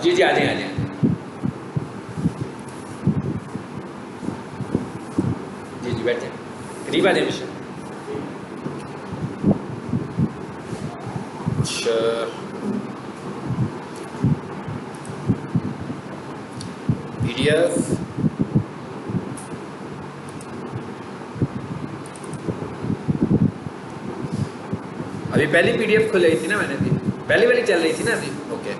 जी जी, आ जाए आ जाए। जी जी, बैठे, करीब आ जाए मिशन। अच्छा, PDF अभी पहली PDF खुल रही थी ना मैंने, अभी पहली वाली चल रही थी ना अभी। ओके,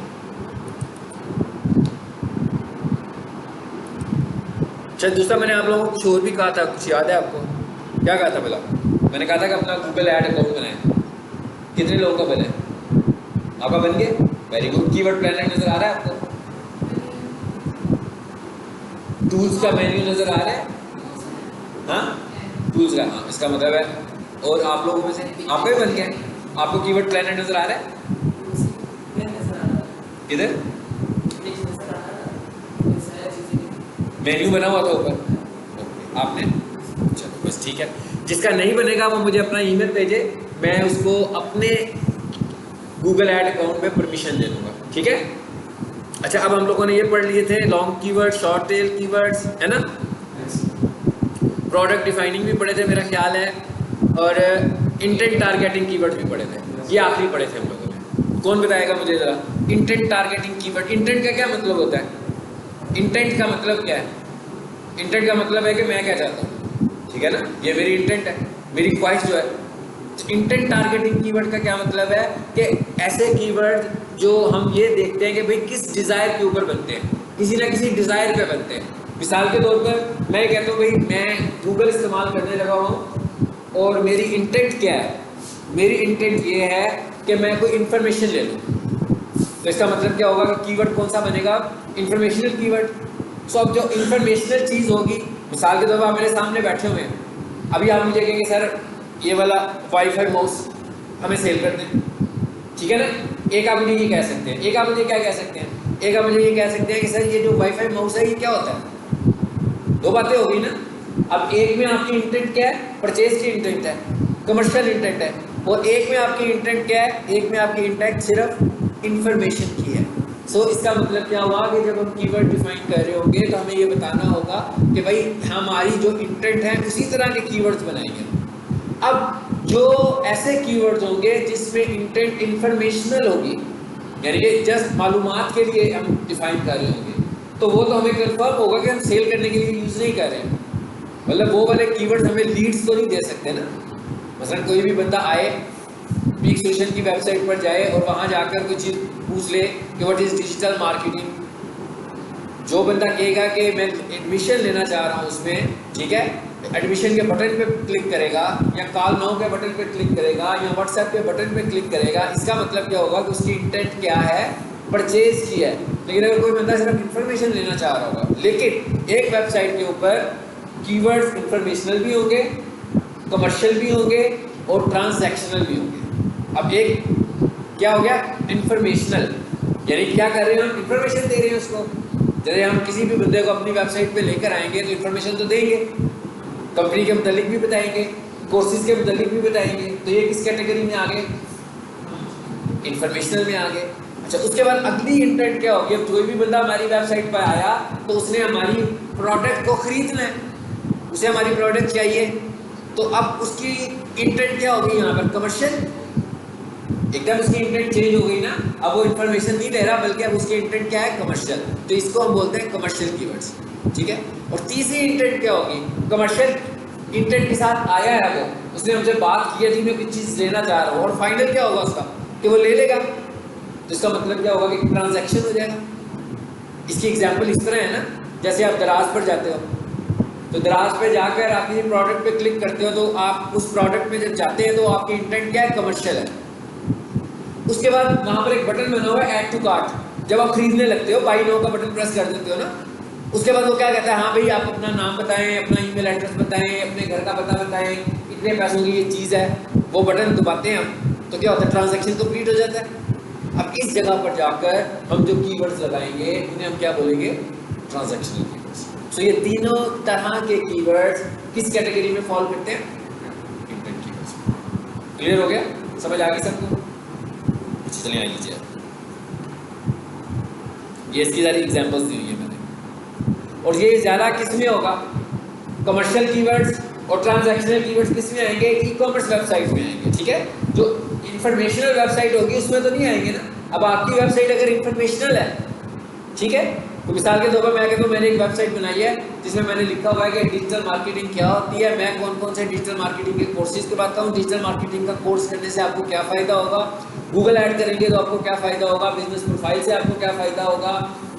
अच्छा दूसरा मैंने आप लोगों को कुछ और भी कहा था, कुछ याद है आपको? क्या कहा था भला? मैंने कहा था कि अपना गूगल ऐड अकाउंट बनाएं। कितने लोगों का बने? आपका बन गया? Very good. कीवर्ड प्लानर नजर आ रहा है आपको? टूल्स का मेन्यू नजर आ रहा है? हाँ, टूल्स का, हाँ इसका मतलब है। और आप लोगों में से आपका भी बन गया? आपको कीवर्ड प्लानर नजर आ रहा है? किधर मेन्यू बना हुआ था ऊपर? ओके, आपने, चलो बस ठीक है। जिसका नहीं बनेगा वो मुझे अपना ईमेल भेजे, मैं उसको अपने गूगल ऐड अकाउंट में परमिशन दे दूंगा, ठीक है? अच्छा, अब हम लोगों ने ये पढ़ लिए थे long keyword, short tail keywords, है ना? प्रोडक्ट डिफाइनिंग भी पढ़े थे मेरा ख्याल है, और इंटेंट टारगेटिंग कीवर्ड भी पढ़े थे। ये आखिरी पढ़े थे हम लोगों ने। कौन बताएगा मुझे ज़रा, इंटेंट टारगेटिंग कीवर्ड, इंटेंट का क्या मतलब होता है? इंटेंट का मतलब क्या है? इंटेंट का मतलब है कि मैं क्या चाहता हूँ, ठीक है ना? ये मेरी इंटेंट है, मेरी ख्वाहिश जो है। इंटेंट टारगेटिंग कीवर्ड का क्या मतलब है कि ऐसे कीवर्ड जो हम ये देखते हैं कि भाई किस डिज़ायर के ऊपर बनते हैं, किसी ना किसी डिज़ायर पे बनते हैं। मिसाल के तौर पर मैं कहता हूँ भाई मैं गूगल इस्तेमाल करने लगा हूँ और मेरी इंटेंट क्या है? मेरी इंटेंट ये है कि मैं कोई इन्फॉर्मेशन ले लूँ। तो इसका मतलब क्या होगा कि कीवर्ड कौन सा बनेगा? Informational keyword. सो अब जो इंफॉर्मेशनल चीज़ होगी, मिसाल के तौर पर आप मेरे सामने बैठे हुए हैं, अभी आप मुझे कहेंगे सर ये वाला वाईफाई माउस हमें सेल कर दें, ठीक है ना? एक आप मुझे ये कह सकते हैं, एक आप मुझे क्या कह सकते हैं, एक आप मुझे ये कह सकते हैं कि सर ये जो वाईफाई माउस है ये क्या होता है? दो बातें होगी ना। अब एक में आपकी इंटेंट क्या है? परचेज की इंटेंट है, कमर्शियल इंटेंट है। और एक में आपकी इंटेंट क्या है? एक में आपकी इंटेंट सिर्फ इंफॉर्मेशन की है। सो इसका मतलब क्या हुआ कि जब हम कीवर्ड डिफाइन कर रहे होंगे तो हमें ये बताना होगा कि भाई हमारी जो इंटेंट है उसी तरह के कीवर्ड्स बनाएंगे। अब जो ऐसे कीवर्ड्स होंगे जिसमें इंटेंट इंफॉर्मेशनल होगी, यानी कि जस्ट मालूमात के लिए हम डिफाइन कर रहे होंगे, तो वो तो हमें कंफर्म होगा कि हम सेल करने के लिए यूज़ नहीं कर रहे हैं। मतलब वो वाले कीवर्ड्स हमें लीड्स तो नहीं दे सकते ना। मसलन कोई भी बंदा आए, पीक सोल्यूशन की वेबसाइट पर जाए और वहाँ जाकर कोई चीज़ पूछ ले कि व्हाट इज़ डिजिटल मार्केटिंग, जो बंदा कहेगा कि मैं एडमिशन लेना चाह रहा हूँ उसमें, ठीक है, एडमिशन के बटन पे क्लिक करेगा या कॉल नाउ के बटन पे क्लिक करेगा या व्हाट्सएप के बटन पे क्लिक करेगा, इसका मतलब क्या होगा कि उसकी इंटेंट क्या है? परचेज की है। लेकिन अगर कोई बंदा सिर्फ इन्फॉर्मेशन लेना चाह रहा होगा, लेकिन एक वेबसाइट के ऊपर कीवर्ड्स इंफॉर्मेशनल भी होंगे, कमर्शियल भी होंगे और ट्रांजैक्शनल भी होंगे। अब एक क्या हो गया? इंफॉर्मेशनल, यानी क्या कर रहे हैं हम? इंफॉर्मेशन दे रहे हैं उसको। जैसे हम किसी भी बंदे को अपनी वेबसाइट पे लेकर आएंगे तो इन्फॉर्मेशन तो देंगे, कंपनी के मुतालिक भी बताएंगे, कोर्सेज के मुतालिक भी बताएंगे। तो ये किस कैटेगरी में आ गए? इंफॉर्मेशनल में आ गए। अच्छा, उसके बाद अगली इंटेंट क्या होगी? अब कोई भी बंदा हमारी वेबसाइट पर आया तो उसने हमारी प्रोडक्ट को खरीदना है, उसे हमारी प्रोडक्ट चाहिए, तो अब उसकी इंटेंट क्या होगी यहाँ पर? कमर्शियल। एकदम उसकी इंटेंट चेंज हो गई ना। अब वो इन्फॉर्मेशन नहीं दे रहा बल्कि अब उसकी इंटेंट क्या है? कमर्शियल। तो इसको हम बोलते हैं कमर्शियल कीवर्ड्स, ठीक है। और तीसरी इंटेंट क्या होगी? कमर्शियल इंटेंट के साथ आया है वो, उसने हमसे बात की है जी मैं कुछ चीज़ लेना चाह रहा हूँ, और फाइनल क्या होगा उसका? कि वो ले लेगा। तो इसका मतलब क्या होगा कि ट्रांजैक्शन हो जाएगा। इसकी एग्जाम्पल इस तरह है ना, जैसे आप दराज पर जाते हो, तो दराज पे जाकर आप किसी प्रोडक्ट पे क्लिक करते हो, तो आप उस प्रोडक्ट पे जब जाते हैं तो आपकी इंटेंट क्या है? कमर्शियल है। उसके बाद वहां पर एक बटन बना हुआ है ऐड टू कार्ट। जब आप खरीदने लगते हो, बाई नाउ का बटन प्रेस कर देते हो ना, उसके बाद वो क्या कहता है? हाँ भाई आप अपना नाम बताएं, अपना ईमेल एड्रेस बताएं, अपने घर का पता बताएं, इतने पैसों की ये चीज़ है। वो बटन दबाते हैं हम, तो क्या होता है? ट्रांजैक्शन कंप्लीट हो जाता है। अब इस जगह पर जाकर हम जो कीवर्ड्स लगाएंगे उन्हें हम क्या बोलेंगे? Transactional keywords. सो ये तीनों तरह के कीवर्ड्स किस कैटेगरी में फॉल करते हैं? Intent keywords. क्लियर हो गया? समझ आ गई सबको? चलिए आ लीजिए। ये इसकी सारी एग्जांपल्स दी हुई है मैंने। और ये ज़्यादा किस में होगा, कमर्शियल कीवर्ड्स और ट्रांजैक्शनल कीवर्ड्स किस में आएंगे, ई कॉमर्स वेबसाइट में आएंगे, ठीक है। जो इंफॉर्मेशनल वेबसाइट होगी उसमें तो नहीं आएंगे ना। अब आपकी वेबसाइट अगर इंफॉर्मेशनल है, ठीक है, तो मिसाल के तौर पर मैं कहता हूँ मैंने एक वेबसाइट बनाई है जिसमें मैंने लिखा हुआ है कि डिजिटल मार्केटिंग क्या होती है, मैं कौन कौन से डिजिटल मार्केटिंग के कोर्सेज के बताता हूँ, डिजिटल मार्केटिंग का कोर्स करने से आपको क्या फ़ायदा होगा, गूगल ऐड करेंगे तो आपको क्या फ़ायदा होगा, बिजनेस प्रोफाइल से आपको क्या फ़ायदा होगा,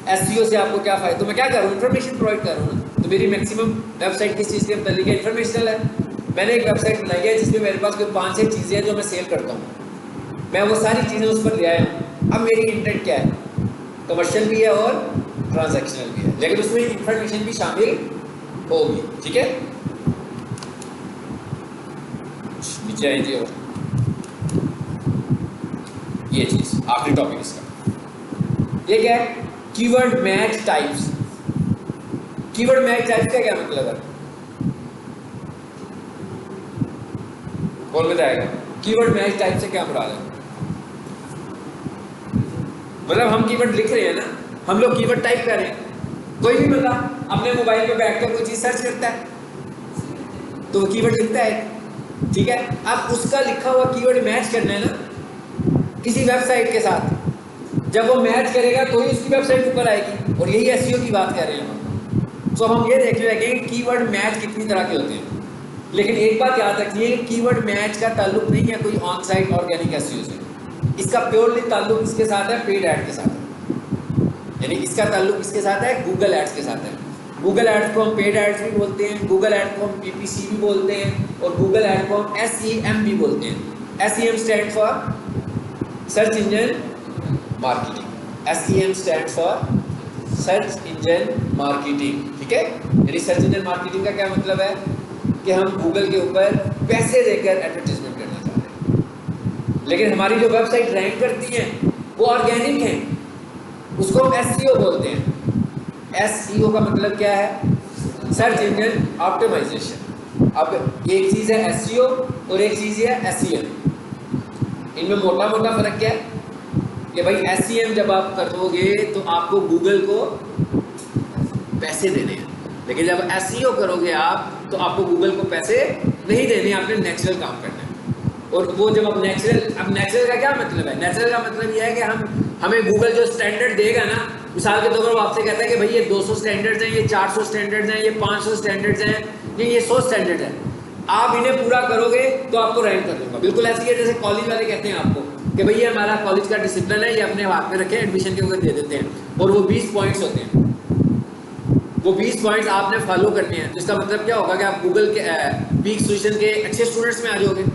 एसईओ से आपको क्या फ़ायदा। तो मैं क्या कर रहा हूँ, इन्फॉर्मेशन प्रोवाइड कर रहा हूँ ना। तो मेरी मैक्सिमम वेबसाइट किस चीज़ के मतलब है, इन्फॉर्मेशनल है। मैंने एक वेबसाइट बनाई है जिसमें मेरे पास कोई 5-6 चीज़ें हैं जो मैं सेल करता हूँ, मैं वो सारी चीज़ें उस पर ले आया हूँ। अब मेरी इंटेंट क्या है, कमर्शियल भी है और ट्रांजैक्शनल भी है, लेकिन उसमें इंफॉर्मेशन भी शामिल होगी, ठीक है। नीचे आइए और ये चीज आखिरी टॉपिक इसका, ये क्या है, keyword match types. Keyword match types का क्या मतलब है, कौन बताएगा? कीवर्ड मैच टाइप से क्या मुराद है? मतलब हम कीवर्ड लिख रहे हैं ना, हम लोग कीवर्ड टाइप कर रहे हैं। कोई भी बंदा अपने मोबाइल पे बैठ कर कोई चीज सर्च करता है तो वो कीवर्ड लिखता है, ठीक है। अब उसका लिखा हुआ कीवर्ड मैच करना है ना किसी वेबसाइट के साथ, जब वो मैच करेगा तो ही उसकी वेबसाइट ऊपर आएगी, और यही एसईओ की बात कर रहे हैं हम। तो हम ये देख रहे हैं कि कीवर्ड मैच कितनी तरह के होते हैं, लेकिन एक बात याद रखिए, कीवर्ड मैच का ताल्लुक नहीं है कोई ऑन साइट ऑर्गेनिक एसईओ से, इसका प्योरली ताल्लुक इसके साथ है पेड ऐड के साथ, यानी इसका ताल्लुक इसके साथ है गूगल एड्स के साथ है। गूगल एड्स को हम पेड एड्स भी बोलते हैं, गूगल एड को हम पीपीसी भी बोलते हैं, और गूगल एड को हम एसईएम भी बोलते हैं। SEM stand for search engine marketing, SEM stand for search engine marketing, ठीक है। यानी सर्च इंजन मार्केटिंग का क्या मतलब है कि हम गूगल के ऊपर पैसे देकर एडवर्टीजमेंट करना चाहते हैं, लेकिन हमारी जो वेबसाइट रैंक करती है वो ऑर्गेनिक है, उसको हम एसईओ बोलते हैं। एसईओ का मतलब क्या है, सर्च इंजन ऑप्टिमाइजेशन। अब एक चीज़ है एसईओ और एक चीज़ है एसईएम, इनमें मोटा मोटा फर्क क्या है कि भाई एसईएम जब आप करोगे तो आपको गूगल को पैसे देने हैं, लेकिन जब एसईओ करोगे आप तो आपको गूगल को पैसे नहीं देने, आपने नेचुरल काम करना है। और वो जब आप नेचुरल का क्या मतलब है, नेचुरल का मतलब यह है कि हमें गूगल जो स्टैंडर्ड देगा ना, मिसाल के तौर पर वो आपसे कहता है कि भाई ये 200 स्टैंडर्ड्स हैं, ये 400 स्टैंडर्ड्स हैं, ये 500 स्टैंडर्ड्स हैं, ये 100 स्टैंडर्ड है, आप इन्हें पूरा करोगे तो आपको रैंक कर दूंगा। बिल्कुल ऐसी है जैसे कॉलेज वाले कहते हैं आपको कि भैया हमारा कॉलेज का डिसिप्लिन है, ये अपने हाथ में रखें, एडमिशन के वक्त दे देते हैं, और वो 20 पॉइंट्स होते हैं, वो 20 पॉइंट्स आपने फॉलो करने हैं। तो इसका मतलब क्या होगा कि आप गूगल के पीक सोल्यूशन के अच्छे स्टूडेंट्स में आ जाओगे,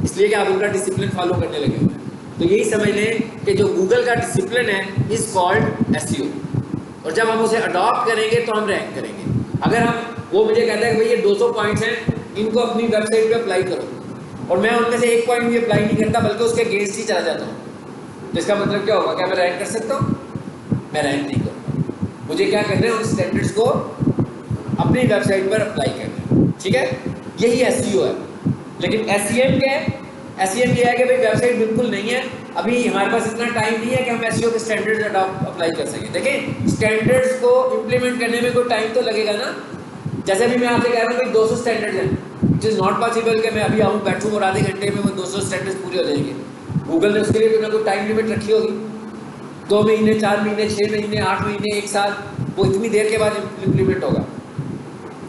इसलिए कि आप उनका डिसिप्लिन फॉलो करने लगे हुए हैं। तो यही समझ लें कि जो गूगल का डिसिप्लिन है इज कॉल्ड एसईओ, और जब हम उसे अडॉप्ट करेंगे तो हम रैंक करेंगे। अगर हम वो मुझे कहता है कि भाई ये 200 पॉइंट्स हैं, इनको अपनी वेबसाइट पे अप्लाई करो, और मैं उनमें से एक पॉइंट भी अप्लाई नहीं करता बल्कि उसके अगेंस्ट ही चला जाता हूँ, तो इसका मतलब क्या होगा, क्या मैं रैंक कर सकता हूँ? मैं रैंक नहीं करूँगा। मुझे क्या करना है, उन स्टैंडर्ड्स को अपनी वेबसाइट पर अप्लाई करना है, ठीक है। यही एसईओ है। लेकिन एसईएम क्या है? एसईएम ये है कि भाई वेबसाइट बिल्कुल नहीं है, अभी हमारे पास इतना टाइम नहीं है कि हम एसईओ के स्टैंडर्ड्स अप्लाई कर सकें। देखें, स्टैंडर्ड्स को इम्प्लीमेंट करने में कोई टाइम तो लगेगा ना। जैसे अभी मैं आपसे कह रहा हूँ भाई 200 स्टैंडर्ड्स हैं, इट इज़ नॉट पॉसिबल कि मैं अभी आऊँ बैठूँ और आधे घंटे में वो 200 स्टैंडर्ड्स पूरे हो जाएंगे। गूगल ने उसके लिए कोई ना कोई टाइम लिमिट रखी होगी, 2 महीने, 4 महीने, 6 महीने, 8 महीने, 1 साल, वो इतनी देर के बाद इम्प्लीमेंट होगा।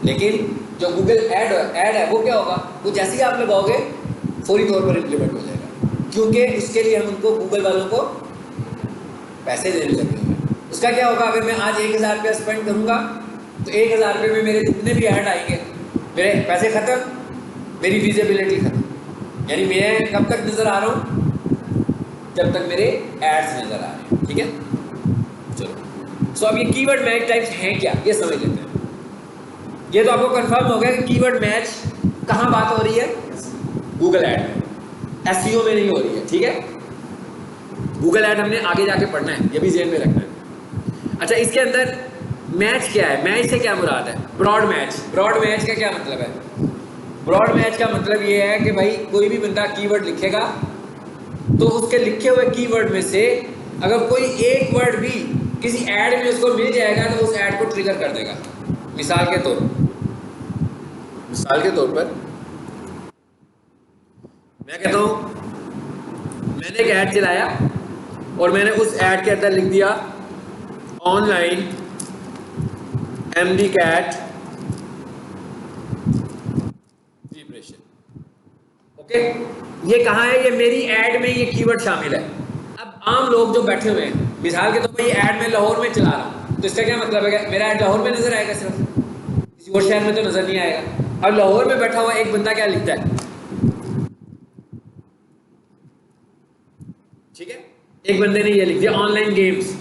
लेकिन जो गूगल ऐड है वो क्या होगा, वो जैसे ही आप लगाओगे फौरी तौर पर इम्प्लीमेंट हो जाएगा, क्योंकि उसके लिए हम उनको गूगल वालों को पैसे देने लगे हैं। उसका क्या होगा, अगर मैं आज 1000 रुपया स्पेंड करूँगा तो 1000 रुपये में मेरे जितने भी ऐड आएंगे, मेरे पैसे ख़त्म, मेरी विजिबिलिटी ख़त्म। यानी मैं कब तक नज़र आ रहा हूँ, जब तक मेरे एड्स नज़र आ रहे हैं, ठीक है। चलो, सो अब ये कीवर्ड मैच टाइप्स हैं क्या, ये समझ लेते हैं। ये तो आपको कंफर्म हो गया कि कीवर्ड मैच कहाँ बात हो रही है, गूगल ऐड में, एसईओ में नहीं हो रही है, ठीक है। गूगल ऐड हमने आगे जाके पढ़ना है, ये भी ज़हन में रखना है। अच्छा, इसके अंदर मैच क्या है, मैच से क्या मुराद है? Broad match. ब्रॉड मैच का क्या मतलब है? ब्रॉड मैच का मतलब ये है कि भाई कोई भी बंदा कीवर्ड लिखेगा तो उसके लिखे हुए कीवर्ड में से अगर कोई एक वर्ड भी किसी ऐड में उसको मिल जाएगा तो उस ऐड को ट्रिगर कर देगा। मिसाल के तौर पर मैं कहता हूं मैंने एक ऐड चलाया और मैंने उस ऐड के अंदर लिख दिया online MD CAT preparation. Okay, ये कहाँ है? ये मेरी ऐड में ये कीवर्ड शामिल है। अब आम लोग जो बैठे हुए हैं, मिसाल के तौर पर ये ऐड मैं लाहौर में चला रहा हूँ, तो इसका क्या मतलब है? मेरा ऐड लाहौर में नजर आएगा, सिर्फ किसी और शहर में तो नजर नहीं आएगा। अब लाहौर में बैठा हुआ एक बंदा क्या लिखता है? ठीक है, एक बंदे ने ये लिख दिया ऑनलाइन गेम्स।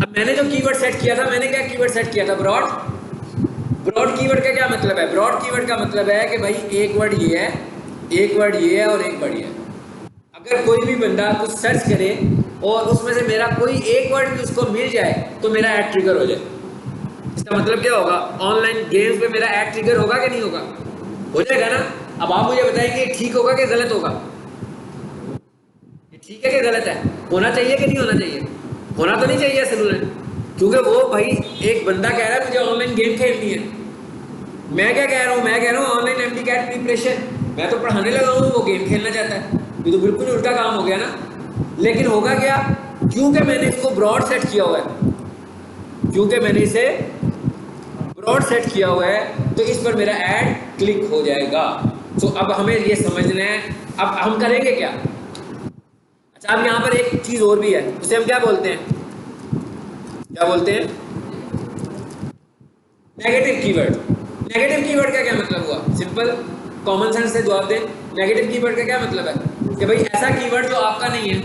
अब मैंने जो कीवर्ड सेट किया था, मैंने क्या कीवर्ड सेट किया था? ब्रॉड कीवर्ड का क्या मतलब है? ब्रॉड कीवर्ड का मतलब है कि भाई एक वर्ड ये है, एक वर्ड ये है और एक वर्ड ये है। अगर कोई भी बंदा कुछ सर्च करे और उसमें से मेरा कोई एक वर्ड भी उसको मिल जाए तो मेरा ऐड ट्रिगर हो जाए। इसका मतलब क्या होगा? ऑनलाइन गेम्स पे मेरा ऐड ट्रिगर होगा कि नहीं होगा? हो जाएगा ना। अब आप मुझे बताएंगे ठीक होगा कि गलत होगा? ठीक है कि गलत है? होना चाहिए कि नहीं होना चाहिए? होना तो नहीं चाहिए असल में, क्योंकि वो भाई एक बंदा कह रहा है मुझे ऑनलाइन गेम खेलनी है। मैं क्या कह रहा हूँ? मैं कह रहा हूँ ऑनलाइन एमडी कैट प्रिपरेशन। मैं तो पढ़ाने लगा हूँ, वो गेम खेलना चाहता है। ये तो बिल्कुल उल्टा काम हो गया ना। लेकिन होगा क्या? क्योंकि मैंने इसको ब्रॉड सेट किया हुआ है, क्योंकि मैंने इसे ब्रॉड सेट किया हुआ है तो इस पर मेरा ऐड क्लिक हो जाएगा। तो अब हमें ये समझना है, अब हम करेंगे क्या? अच्छा, अब यहाँ पर एक चीज और भी है, उसे हम क्या बोलते हैं? क्या बोलते हैं? Negative keyword. नेगेटिव कीवर्ड का क्या मतलब हुआ? सिंपल कॉमन सेंस से जवाब दें। नेगेटिव कीवर्ड का क्या मतलब है? कि भाई ऐसा कीवर्ड जो आपका नहीं है।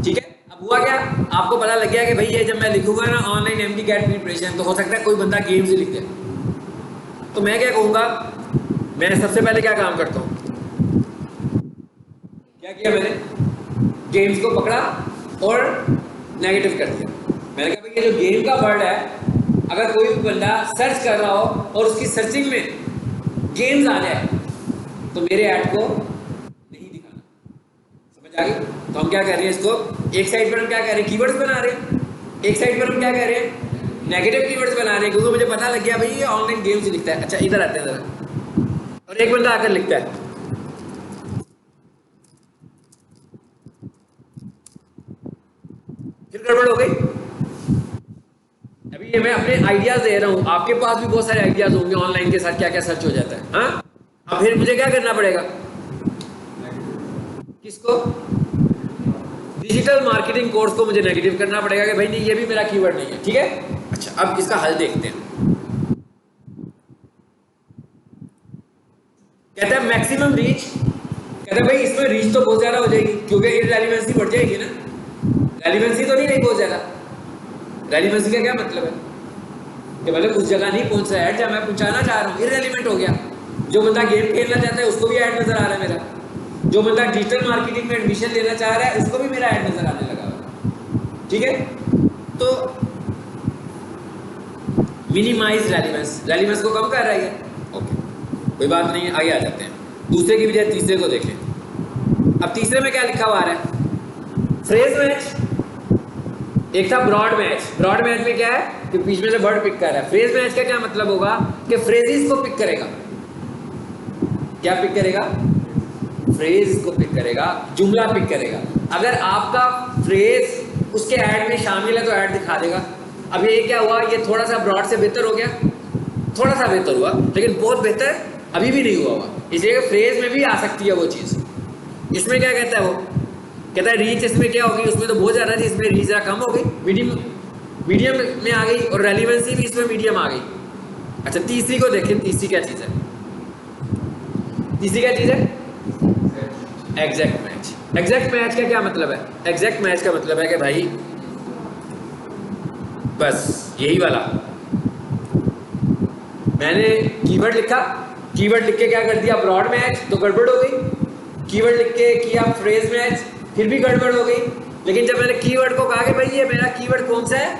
ठीक है, अब हुआ क्या? आपको पता लग गया कि भाई ये जब मैं लिखूंगा ना ऑनलाइन एमडी कैट प्रिपरेशन, तो हो सकता है कोई बंदा गेम्स लिख दे। तो मैं क्या कहूँगा? मैं सबसे पहले क्या काम करता हूँ? क्या किया मैंने? गेम्स को पकड़ा और नेगेटिव कर दिया। मैंने कहा भाई ये जो गेम का वर्ड है, अगर कोई भी बंदा सर्च कर रहा हो और उसकी सर्चिंग में गेम्स आ जाए तो मेरे ऐड को नहीं दिखाना। समझ आ गई? तो हम क्या कर रहे हैं? इसको एक साइड पर हम क्या कर रहे हैं? कीवर्ड्स बना रहे हैं। एक साइड पर हम क्या कर रहे हैं? नेगेटिव कीवर्ड्स बना रहे हैं, क्योंकि मुझे पता लग गया भाई ये ऑनलाइन गेम्स लिखता है। अच्छा, इधर आते हैं जरा। और एक बंदा आकर लिखता है फिर गड़बड़ हो गई। अभी ये मैं अपने आइडियाज दे रहा हूं, आपके पास भी बहुत सारे आइडियाज होंगे ऑनलाइन के साथ क्या क्या सर्च हो जाता है। हाँ, अब फिर मुझे क्या करना पड़ेगा? किसको? डिजिटल मार्केटिंग कोर्स को मुझे नेगेटिव करना पड़ेगा कि भाई नहीं, ये भी मेरा कीवर्ड नहीं है। ठीक है, अच्छा, अब इसका हल देखते हैं। कहता है मैक्सिमम रीच। कहता है भाई इसमें रीच तो बहुत ज्यादा हो जाएगी, क्योंकि इररेलेवेंसी बढ़ जाएगी ना। रेलिवेंसी तो नहीं रही बहुत ज्यादा। रेलिवेंसी का क्या मतलब है? कि मतलब उस जगह नहीं पहुंच रहा है जहां मैं पहुंचाना चाह रहा हूँ, इररेलेवेंट हो गया। जो बंदा गेम खेलना चाहता है उसको भी ऐड नजर आ रहा है मेरा। जो बंदा डिजिटल मार्केटिंग में एडमिशन लेना चाह रहा है उसको भी मेरा ऐड नजर आने लगा। ठीक है, तो मिनिमाइज रेलिवेंस, रेलिवेंस को कम कर रहा है। ओके, कोई बात नहीं है, आगे आ जाते हैं। दूसरे की बजाय तीसरे को देखें। अब तीसरे में क्या लिखा हुआ है? Phrase match. एक था ब्रॉड मैच। ब्रॉड मैच में क्या है कि बीच में से वर्ड पिक कर रहा है। फ्रेज मैच का क्या मतलब होगा कि फ्रेजेस को पिक करेगा। क्या पिक करेगा? फ्रेज को पिक करेगा, जुमला पिक करेगा। अगर आपका फ्रेज उसके ऐड में शामिल है तो ऐड दिखा देगा। अब ये क्या हुआ? ये थोड़ा सा ब्रॉड से बेहतर हो गया, थोड़ा सा बेहतर हुआ, लेकिन बहुत बेहतर अभी भी नहीं हुआ। इसलिए फ्रेज में भी आ सकती है वो चीज़। इसमें क्या कहता है वो? कहता है रीच इसमें क्या होगी? उसमें तो बहुत ज़्यादा थी, इसमें रीच कम हो गई, मीडियम में आ गई, और रेलिवेंसी भी इसमें मीडियम आ गई। अच्छा, तीसरी को देखें। तीसरी क्या चीज़ है? तीसरी क्या चीज़ है? Exact match. एग्जैक्ट मैच का क्या मतलब है? एग्जैक्ट मैच का मतलब है कि भाई बस यही वाला। मैंने कीवर्ड लिखा, कीवर्ड लिख के क्या कर दिया? ब्रॉड मैच, तो गड़बड़ हो गई। कीवर्ड लिख के किया फ्रेज मैच, फिर भी गड़बड़ हो गई। लेकिन जब मैंने कीवर्ड को कहा कि भाई ये मेरा कीवर्ड कौन सा है?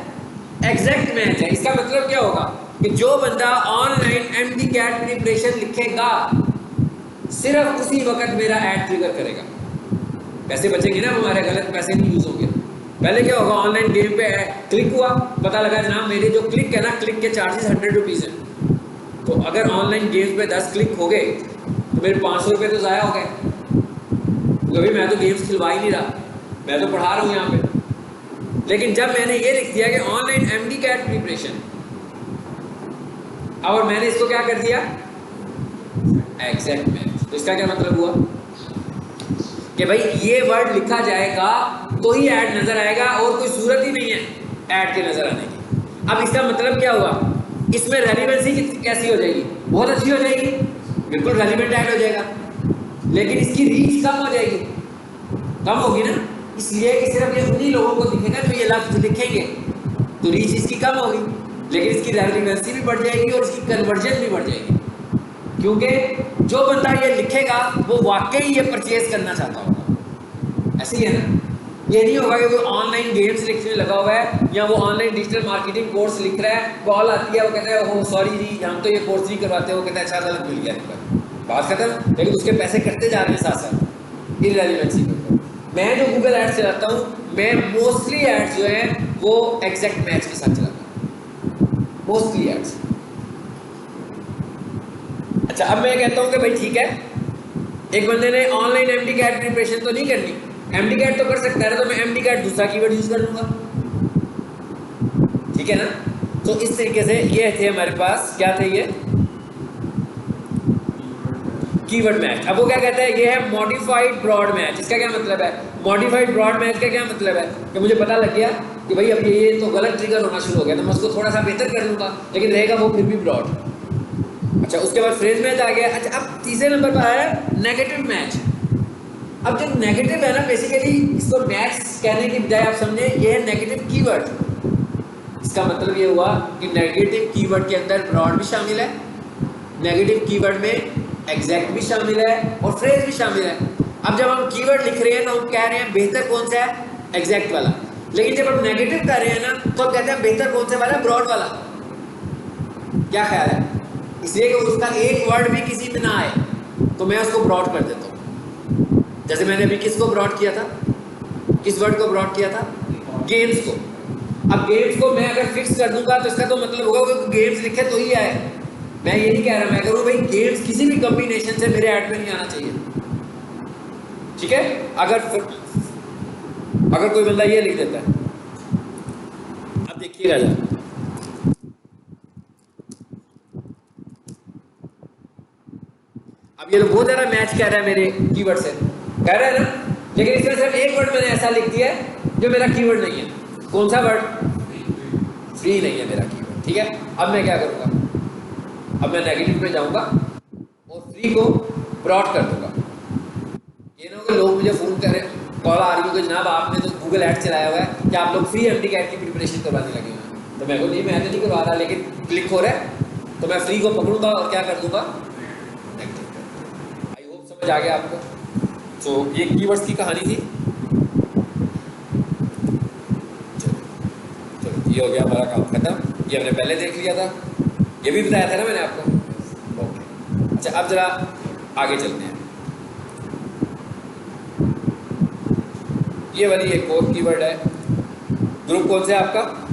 एग्जैक्ट मैच है। इसका मतलब क्या होगा कि जो बंदा ऑनलाइन एमडी कैट प्रिपरेशन लिखेगा सिर्फ उसी वक्त मेरा ऐड ट्रिगर करेगा। पैसे बचेंगे ना हमारे, गलत पैसे नहीं यूज होंगे। पहले क्या होगा, ऑनलाइन गेम पे क्लिक हुआ, पता लगा जनाब मेरे जो क्लिक है ना, क्लिक के चार्जेस 100 रुपीज़ हैं। तो अगर ऑनलाइन गेम पे 10 क्लिक हो गए तो मेरे 500 रुपये तो ज़ाया हो गए, क्योंकि मैं तो गेम्स खिलवा ही नहीं रहा, मैं तो पढ़ा रहा हूँ यहाँ पे। लेकिन जब मैंने ये लिख दिया कि ऑनलाइन एमडी कैट प्रिपरेशन, और मैंने इसको क्या कर दिया, एग्जैक्ट मैच, तो इसका क्या मतलब हुआ कि भाई ये वर्ड लिखा जाएगा तो ही ऐड नजर आएगा, और कोई सूरत ही नहीं है ऐड के नजर आने की। अब इसका मतलब क्या हुआ, इसमें रेलिवेंसी कैसी हो जाएगी, बहुत अच्छी हो जाएगी, बिल्कुल रेलिवेंट ऐड हो जाएगा, लेकिन इसकी रीच कम हो जाएगी, कम होगी ना, इसलिए कि सिर्फ ये उन्हीं लोगों को दिखेगा जो ये लफ्ज लिखेंगे, तो रीच इसकी कम होगी, लेकिन इसकी रेलिवेंसी भी बढ़ जाएगी और इसकी कन्वर्जन भी बढ़ जाएगी, क्योंकि जो बंदा ये लिखेगा वो वाकई ये परचेज करना चाहता होगा। ऐसे ही है ना, ये नहीं होगा कि कोई ऑनलाइन गेम्स लिखने लगा हुआ है या वो ऑनलाइन डिजिटल मार्केटिंग कोर्स लिख रहा है, कॉल आती है, वो कहता है ओह सॉरी जी हम तो ये कोर्स नहीं करवाते, वो कहता है अच्छा गलत मिल गया इनका, बात खत्म, लेकिन उसके पैसे कटते जा रहे हैं साथ साथ इररेलेवेंसी के ऊपर। मैं जो गूगल एड्स चलाता हूँ, मैं मोस्टली एड्स जो हैं वो एग्जैक्ट मैच के साथ चलाता हूँ, मोस्टली एड्स। अच्छा, अब मैं कहता हूँ कि भाई ठीक है, एक बंदे ने ऑनलाइन एमडी कैट प्रिपरेशन तो नहीं करनी, एमडी कैट तो कर सकता है, तो मैं एमडी कैट दूसरा कीवर्ड यूज कर लूंगा, ठीक है ना। तो इस तरीके से ये थे हमारे पास, क्या थे ये कीवर्ड मैच। अब वो क्या कहता है, ये है मॉडिफाइड ब्रॉड मैच। इसका क्या मतलब है, मॉडिफाइड ब्रॉड मैच का क्या मतलब है कि मुझे पता लग गया कि भाई अब ये तो गलत ट्रिगर होना शुरू हो गया, तो मैं उसको थोड़ा सा बेहतर कर लूंगा, लेकिन रहेगा वो फिर भी ब्रॉड। अच्छा, उसके बाद फ्रेज मैच आ गया। अच्छा, अब तीसरे नंबर पर आया नेगेटिव मैच। अब जो नेगेटिव है ना, बेसिकली इसको मैच कहने की बजाय आप समझे ये है नेगेटिव कीवर्ड। इसका मतलब ये हुआ कि नेगेटिव कीवर्ड के अंदर ब्रॉड भी शामिल है, नेगेटिव कीवर्ड में एग्जैक्ट भी शामिल है और फ्रेज भी शामिल है। अब जब हम कीवर्ड लिख रहे हैं तो हम कह रहे हैं बेहतर कौन सा है, एग्जैक्ट वाला, लेकिन जब हम नेगेटिव कर रहे हैं ना तो हम कहते हैं बेहतर कौन सा वाला, ब्रॉड वाला। क्या ख्याल है, इसलिए कि उसका एक वर्ड भी किसी में ना आए तो मैं उसको ब्रॉड कर देता हूँ। जैसे मैंने अभी किसको ब्रॉड किया था, किस वर्ड को ब्रॉड किया था, गेम्स को। अब गेम्स को मैं अगर फिक्स कर दूंगा तो इसका तो मतलब होगा कि गेम्स लिखे तो ही आए। मैं ये नहीं कह रहा, मैं करूँ भाई गेम्स किसी भी कॉम्बिनेशन से मेरे ऐड में नहीं आना चाहिए, ठीक है। अगर कोई बंदा ये लिख देता है, अब देखिएगा जरा, अब ये तो बहुत ज़्यादा मैच कह रहा है मेरे कीवर्ड से, कह रहा है ना, लेकिन इसमें सिर्फ एक वर्ड मैंने ऐसा लिख दिया है जो मेरा कीवर्ड नहीं है। कौन सा वर्ड, फ्री नहीं है मेरा कीवर्ड, ठीक है। अब मैं क्या करूँगा, अब मैं नेगेटिव पे जाऊँगा और फ्री को ब्रॉड कर दूंगा। ये ना कि लोग मुझे फ़ोन करें, कॉल आ रही हो कि जनाब आपने तो गूगल ऐड चलाया हुआ है कि आप लोग फ्री एमडी कैट की प्रिपरेशन करवाने लगे हैं, तो मैं को नहीं, मैं तो नहीं करवा रहा, लेकिन क्लिक हो रहा है तो मैं फ्री को पकड़ूंगा और क्या कर दूंगा, आई होप समझ आ गया आपको। तो ये कीवर्ड्स की कहानी थी। चलो ये हो गया हमारा काम खत्म, ये हमने पहले देख लिया था, ये भी बताया था ना मैंने आपको, ओके। अच्छा, अब जरा आगे चलते हैं। ये वाली एक और कीवर्ड है, ग्रुप कौन सा है आपका,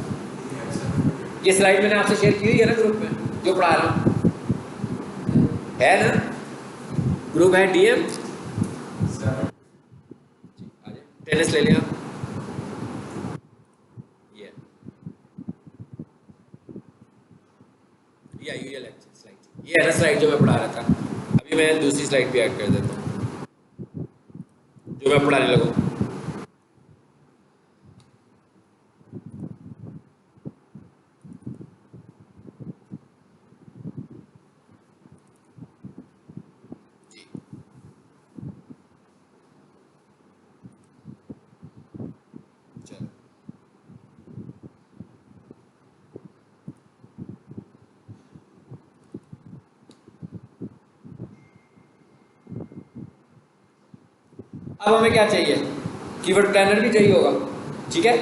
ये स्लाइड मैंने आपसे शेयर की हुई है ना ग्रुप में जो पढ़ा रहा हूँ, है ना, ग्रुप है डीएम, टेनिस ले लिया, ये आई हुई है लेक्चर स्लाइड, ये है ना स्लाइड जो मैं पढ़ा रहा था। अभी मैं दूसरी स्लाइड भी ऐड कर देता हूँ जो मैं पढ़ाने लगूँ। अब हमें क्या चाहिए, कीवर्ड प्लानर भी चाहिए होगा, ठीक है,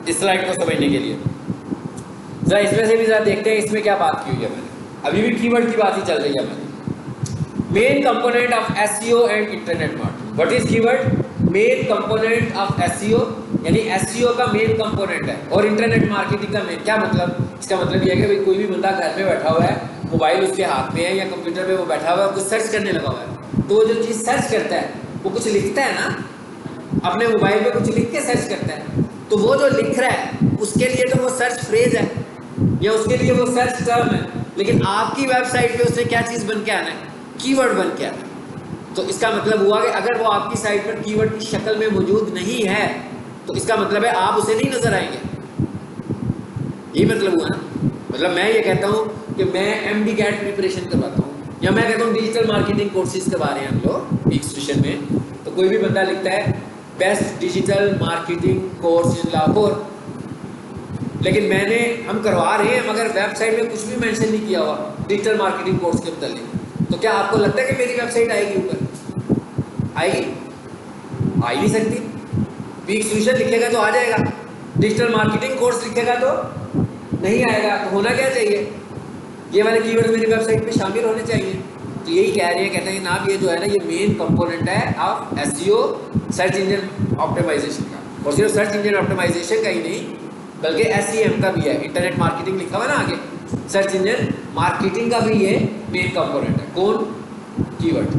इस स्लाइड को समझने के लिए। जरा इसमें से भी जरा देखते हैं इसमें क्या बात की हुई है मैंने, अभी भी कीवर्ड की बात ही चल रही है मैंने। Main component of SEO and internet marketing, what is keyword, main component of SEO, यानी एसईओ का मेन कंपोनेंट है। और इंटरनेट मार्केटिंग का मेन, क्या मतलब, इसका मतलब यह है कि भाई कोई भी बंदा घर में बैठा हुआ है, मोबाइल उसके हाथ में है या कंप्यूटर पे वो बैठा हुआ है, कुछ सर्च करने लगा हुआ है, तो वो जो चीज़ सर्च करता है वो कुछ लिखता है ना, अपने मोबाइल पे कुछ लिख के सर्च करता है, तो वो जो लिख रहा है उसके लिए तो वो सर्च फ्रेज है या उसके लिए वो सर्च टर्म है, लेकिन आपकी वेबसाइट पे उसने क्या चीज़ बन के आना है, कीवर्ड बन के आना है। तो इसका मतलब हुआ कि अगर वो आपकी साइट पर कीवर्ड की शक्ल में मौजूद नहीं है तो इसका मतलब है आप उसे नहीं नजर आएंगे। यही मतलब हुआ ना। मतलब मैं ये कहता हूँ कि मैं MD कैट प्रिपरेशन करवाता हूँ, या मैं कहता हूँ डिजिटल मार्केटिंग कोर्सेज करवा रहे हैं हम लोग पीक स्टेशन में, तो कोई भी बंदा लिखता है best digital marketing course in Lahore, लेकिन हम करवा रहे हैं मगर वेबसाइट में कुछ भी मेंशन नहीं किया हुआ डिजिटल मार्केटिंग कोर्स के मतलब, तो क्या आपको लगता है कि मेरी वेबसाइट आएगी ऊपर? आएगी? आ ही नहीं सकती। पीक सॉल्यूशन लिखेगा तो आ जाएगा, डिजिटल मार्केटिंग कोर्स लिखेगा तो नहीं आएगा। तो होना क्या चाहिए, ये वाले कीवर्ड मेरी वेबसाइट पे शामिल होने चाहिए। तो यही कह रहे हैं, कहते हैं जनाब ये जो है ना ये मेन कंपोनेंट है of SEO, search engine optimisation का। और सिर्फ सर्च इंजन ऑप्टिमाइजेशन का ही नहीं बल्कि SEM का भी है। इंटरनेट मार्केटिंग लिखा हुआ ना आगे, सर्च इंजन मार्केटिंग का भी ये मेन कंपोनेंट है। कौन? Keyword.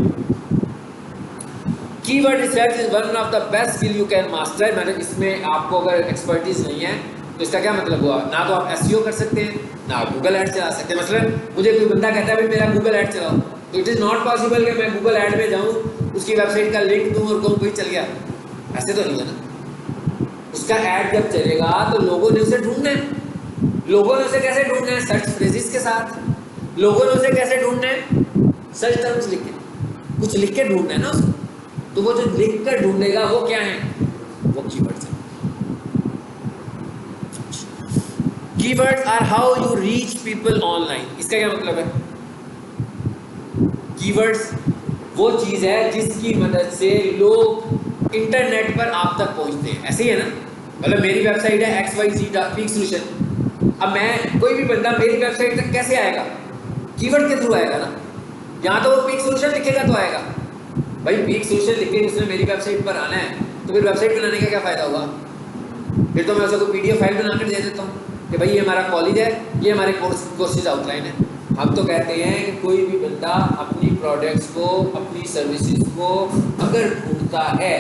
Keyword research is one of the best skill you can master. मतलब इसमें आपको अगर एक्सपर्टीज नहीं है तो इसका क्या मतलब हुआ, ना तो आप SEO कर सकते हैं ना आप गूगल ऐड चला सकते हैं। मतलब मुझे कोई बंदा कहता है भाई मेरा गूगल ऐड चलाओ, तो इट इज़ नॉट पॉसिबल कि मैं गूगल ऐड में जाऊँ, उसकी वेबसाइट का लिंक दूँ और कहूँ भाई चल गया, ऐसे तो नहीं है ना। उसका ऐड जब चलेगा तो लोगों ने उसे ढूंढना है। लोगों ने उसे कैसे ढूंढना है? सर्च फ्रेजेस के साथ। लोगों ने उसे कैसे ढूंढना है? सर्च टर्म्स लिख के, कुछ लिख के ढूंढना है ना उसको। तो वो जो लिख कर ढूंढेगा वो क्या है? वो कीवर्ड्स है। Keywords are how you reach people online. इसका क्या मतलब है? कीवर्ड्स वो चीज है जिसकी मदद से लोग इंटरनेट पर आप तक पहुंचते हैं। ऐसे ही है ना। मतलब मेरी वेबसाइट है XYZ पीक सॉल्यूशन। अब मैं कोई भी बंदा मेरी वेबसाइट तक कैसे आएगा? कीवर्ड के थ्रू आएगा ना। यहाँ तो वो पीक सॉल्यूशन लिखेगा तो आएगा। भाई पीक सॉल्यूशन लिख के उसने मेरी वेबसाइट पर आना है तो फिर वेबसाइट बनाने का क्या फ़ायदा हुआ? फिर तो मैं उसे कोई PDF फाइल बनाकर दे देता हूँ कि भाई ये हमारा कॉलेज है, ये हमारे कोर्सेज आउटलाइन है। हम तो कहते हैं कि कोई भी बंदा अपनी प्रोडक्ट्स को, अपनी सर्विसेज को अगर ढूंढता है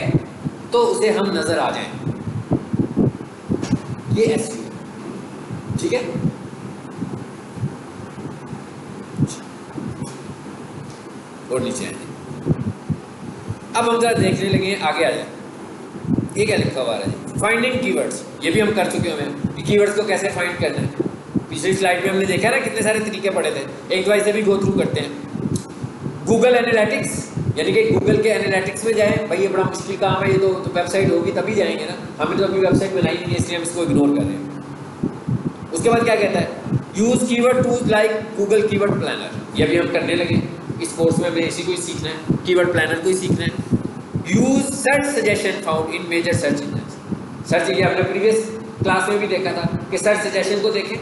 तो उसे हम नज़र आ जाएं। ये ऐसी है, ठीक है। और नीचे आए, अब हम जरा देखने लगे, आगे आ जाए। ये क्या लिखा हुआ है? Finding keywords. ये भी हम कर चुके हैं कि कीवर्ड्स को कैसे फाइंड करना है। पिछली स्लाइड में हमने देखा ना कितने सारे तरीके पढ़े थे, एक बार इसे भी गो थ्रू करते हैं। गूगल एनालिटिक्स, यानी कि गूगल के एनालिटिक्स में जाए। भाई ये बड़ा मुश्किल काम है, ये तो वेबसाइट होगी तभी जाएंगे ना। हमने तो अपनी वेबसाइट बनाई नहीं है इसलिए हम इसको इग्नोर कर रहे हैं। उसके बाद क्या कहता है? Use keyword tools like Google keyword planner. ये भी हम करने लगे इस कोर्स में, हमें इसी को ही सीखना है, कीवर्ड प्लानर को ही सीखना है। Use search suggestion found in major search engine. Search, ये आपने प्रीवियस क्लास में भी देखा था कि सर्च सजेशन को देखें।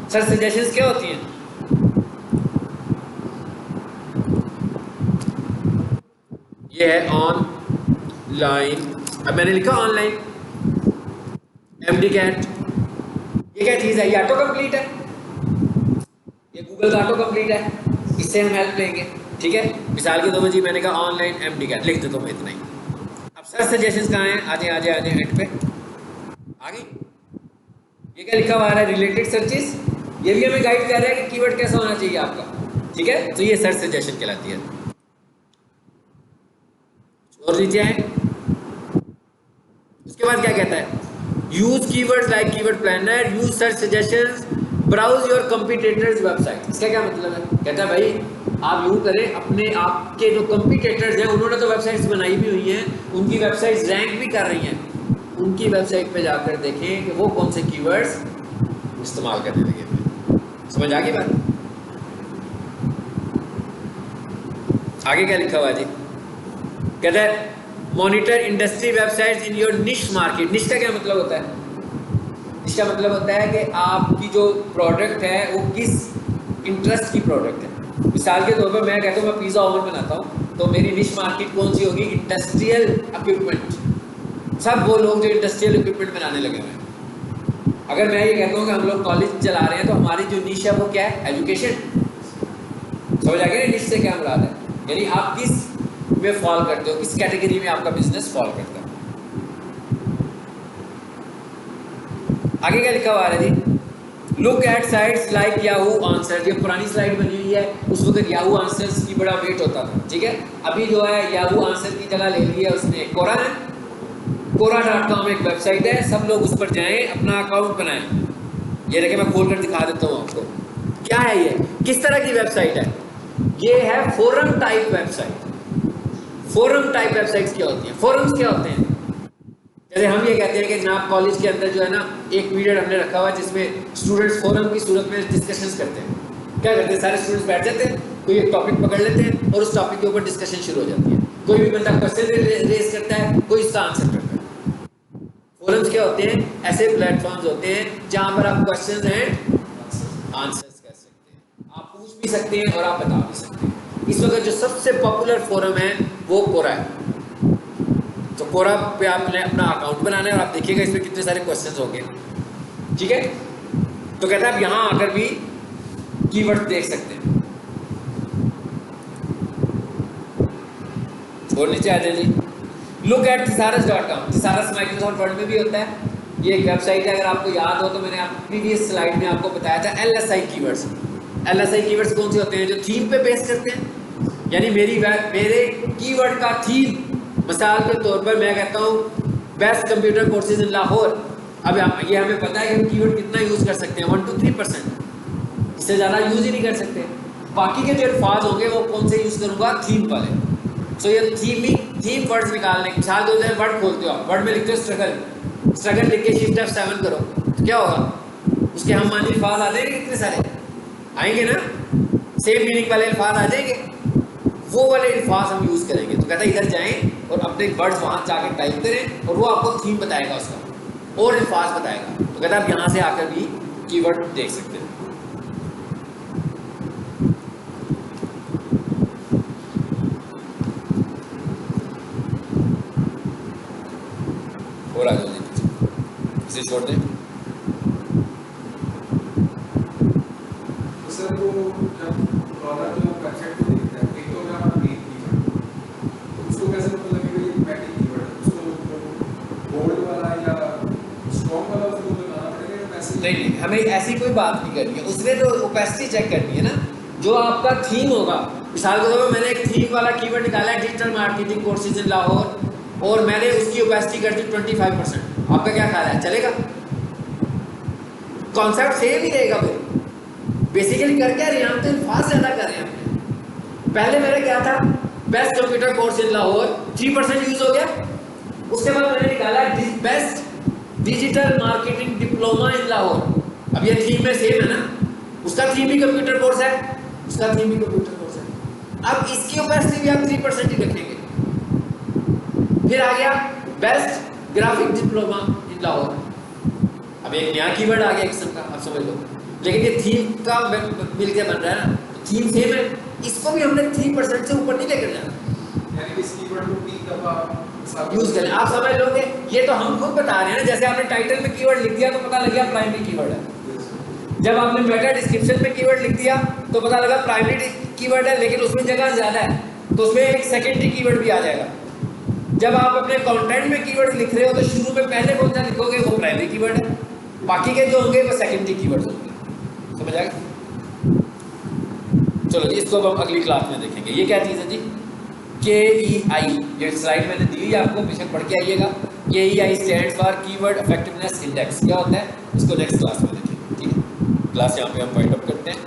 सर्च सजेशंस क्या होती हैं? ये है ऑनलाइन, अब मैंने लिखा ऑनलाइन MD कैट। ये क्या चीज़ है? ये ऑटो कंप्लीट है, ये गूगल का ऑटो कंप्लीट है, इससे हम हेल्प लेंगे, ठीक है। मिसाल के तौर पर जी मैंने कहा ऑनलाइन MD कैट, लिख देता हूँ मैं इतना ही। अब सर्च सजेशंस कहाँ हैं? आजे आजे आजे हेड पे आ गई। ये क्या लिखा हुआ है? Related searches. ये भी हमें गाइड कर रहा है कि कीवर्ड कैसा होना चाहिए आपका, ठीक है। तो ये सर्च सजेशन कहलाती है। और नीचे है, उसके बाद क्या कहता है? Use keywords like keyword planner, use search suggestions, browse your competitors website. इसका क्या मतलब है? कहता है भाई आप यूँ करें, अपने आपके जो कंपीटिटर्स हैं उन्होंने तो वेबसाइट्स बनाई भी हुई हैं, उनकी वेबसाइट्स रैंक भी कर रही हैं, उनकी वेबसाइट पे जाकर देखें कि वो कौन से कीवर्ड्स इस्तेमाल करने लगे। समझ आ गई बात? आगे क्या लिखा हुआ जी? कहता है monitor industry websites in your निश मार्केट। निश का क्या मतलब होता है? निश का मतलब होता है कि आपकी जो प्रोडक्ट है वो किस इंटरेस्ट की प्रोडक्ट है। मिसाल के तौर पर मैं कहता हूँ मैं पिज़्ज़ा ओवन बनाता हूँ, तो मेरी निश मार्केट कौन सी होगी? Industrial equipment. सब वो लोग जो इंडस्ट्रियल इक्विपमेंट बनाने लगे हुए हैं। अगर मैं ये कहता हूँ कि हम लोग कॉलेज चला रहे हैं तो हमारी जो निश है वो क्या है, एजुकेशन। समझ आ गया ना निश से क्या मुराद है, यानी आप किस में फॉल करते हो, किस कैटेगरी में आपका बिजनेस फॉल करता है। आगे क्या लिखा हुआ है जी, look at sites like Yahoo answer. ये पुरानी स्लाइड बनी हुई है, उस वक्त याहू आंसर्स की बड़ा वेट होता था, ठीक है। अभी जो है याहू आंसर की जगह ले ली है उसने कोरा है। कोरा.com एक वेबसाइट है, सब लोग उस पर जाएं, अपना अकाउंट बनाएं। ये देखिए मैं खोल कर दिखा देता हूँ आपको क्या है ये, किस तरह की वेबसाइट है। ये है forum type website. Forum type websites क्या होती हैं, फोरम्स क्या होते हैं, जैसे हम ये कहते हैं कि जनाब कॉलेज के अंदर जो है ना एक पीरियड हमने रखा हुआ है जिसमें स्टूडेंट्स फोरम की सूरत में डिस्कशंस करते हैं। क्या करते हैं, सारे स्टूडेंट्स बैठ जाते हैं, कोई एक टॉपिक पकड़ लेते हैं और उस टॉपिक के ऊपर डिस्कशन शुरू हो जाती है। कोई भी बंदा क्वेश्चन रेज करता है, कोई इसका आंसर करता है। फोरम्स क्या होते हैं, ऐसे प्लेटफॉर्म्स होते हैं जहां पर आप क्वेश्चन एंड आंसर्स कर सकते हैं, आप पूछ भी सकते हैं और आप बता भी सकते हैं। इस वक्त जो सबसे पॉपुलर फोरम है वो कोरा है। तो कोरा पे आपने अपना अकाउंट बनाना है और आप देखिएगा इसमें कितने सारे क्वेश्चंस होंगे, ठीक है। तो कहता है आप यहां आकर भी कीवर्ड देख सकते हैं। और नीचे आ जाइए, look at thesaurus.com। thesaurus Microsoft word में भी होता है, ये एक वेबसाइट है। अगर आपको याद हो तो मैंने प्रीवियस स्लाइड में आपको बताया था LSI कीवर्ड्स। LSI कीवर्ड्स कौन से होते हैं, जो थीम पे बेस करते हैं, यानी मेरे कीवर्ड का थीम। मिसाल के तौर पर मैं कहता हूँ best computer courses in Lahore. अब ये हमें पता है कि हम कीवर्ड कितना यूज़ कर सकते हैं, 1 to 3%, इससे ज़्यादा यूज़ ही नहीं कर सकते। बाकी के जो अल्फाज होंगे वो कौन से यूज़ करूँगा, थीम वाले। सो ये थीम वर्ड्स निकालने, मिसाल दो वर्ड खोलते हो, वर्ड में लिखते हो स्ट्रगल। स्ट्रगल लिख के शिफ्ट F7 करो तो क्या होगा, उसके हम मानी अल्फाज आ जाएंगे, कितने सारे आएंगे ना, सेम मीनिंग वाले अल्फाज आ जाएंगे, वो वाले अल्फाज हम यूज़ करेंगे। तो कहता है इधर जाएं और अपने वर्ड्स वहाँ जाके टाइप करें और वो आपको थीम बताएगा उसका और अल्फाज बताएगा। तो कहता है आप यहाँ से आकर भी कीवर्ड देख सकते हैं। और आ जाओ इसे छोड़ दें। सर वो जब प्रोडक्ट जो वेबसाइट पे देखता है, एक तो अगर आप रीड कीवर्ड तो उसको कैसे पता लगेगा ये मैटिंग कीवर्ड है, उसको बोल्ड वाला या स्ट्रॉन्ग वाला उसको बनाना पड़ेगा या वैसे नहीं, हमें ऐसी कोई बात नहीं करनी है, उसने तो ओपेसिटी चेक करनी है ना। जो आपका थीम होगा, मिसाल के तौर पर मैंने एक थीम वाला कीवर्ड निकाला है digital marketing courses in Lahore, और मैंने उसकी ओपेसिटी कर दी 25%। आपका क्या ख्याल है, चलेगा? कॉन्सेप्ट सेम ही रहेगा। फिर बेसिकली कर क्या रहे हैं हम, तो अल्फाज ज़्यादा कर रहे हैं हमने। पहले मेरा क्या था, best computer course in Lahore, 3% use हो गया। उसके बाद मैंने निकाला best digital marketing diploma in Lahore. अब ये थीम में सेम है ना, उसका थीम भी कंप्यूटर कोर्स है, उसका थीम भी कंप्यूटर कोर्स है। अब इसकी ओपेसिटी भी आप 3% ही रखेंगे। फिर आ गया best graphic diploma in Lahore. अब एक नया कीवर्ड आ गया एक किस्म का, आप समझ लो, लेकिन ये थीम का मिलकर बन रहा है ना, थीम सेम है, इसको भी हमने 3% से ऊपर नहीं लेकर जाना, यानी इस कीवर्ड को 3 दफा यूज करें। आप समझ लोगे, ये तो हम खुद बता रहे हैं ना। जैसे आपने टाइटल में कीवर्ड लिख दिया तो पता लग गया प्राइमरी कीवर्ड है। जब आपने मेटा डिस्क्रिप्शन में कीवर्ड लिख दिया तो पता लगा प्राइमरी कीवर्ड है, लेकिन उसमें जगह ज़्यादा है तो उसमें एक सेकेंडरी कीवर्ड भी आ जाएगा। जब आप अपने कंटेंट में कीवर्ड लिख रहे हो तो शुरू में पहले कौन सा लिखोगे, वो प्राइमरी कीवर्ड है, बाकी के जो होंगे वो सेकेंडरी कीवर्ड होंगे। समझ आएगा? चलो जी, इसको अब हम अगली क्लास में देखेंगे। ये क्या चीज़ है जी, KEI। ये स्लाइड मैंने दी है आपको, बेशक पढ़ के आइएगा। KEI stands for keyword effectiveness index. क्या होता है, इसको नेक्स्ट क्लास में देखेंगे, ठीक है। क्लास यहाँ पे हम वाइंड अप करते हैं।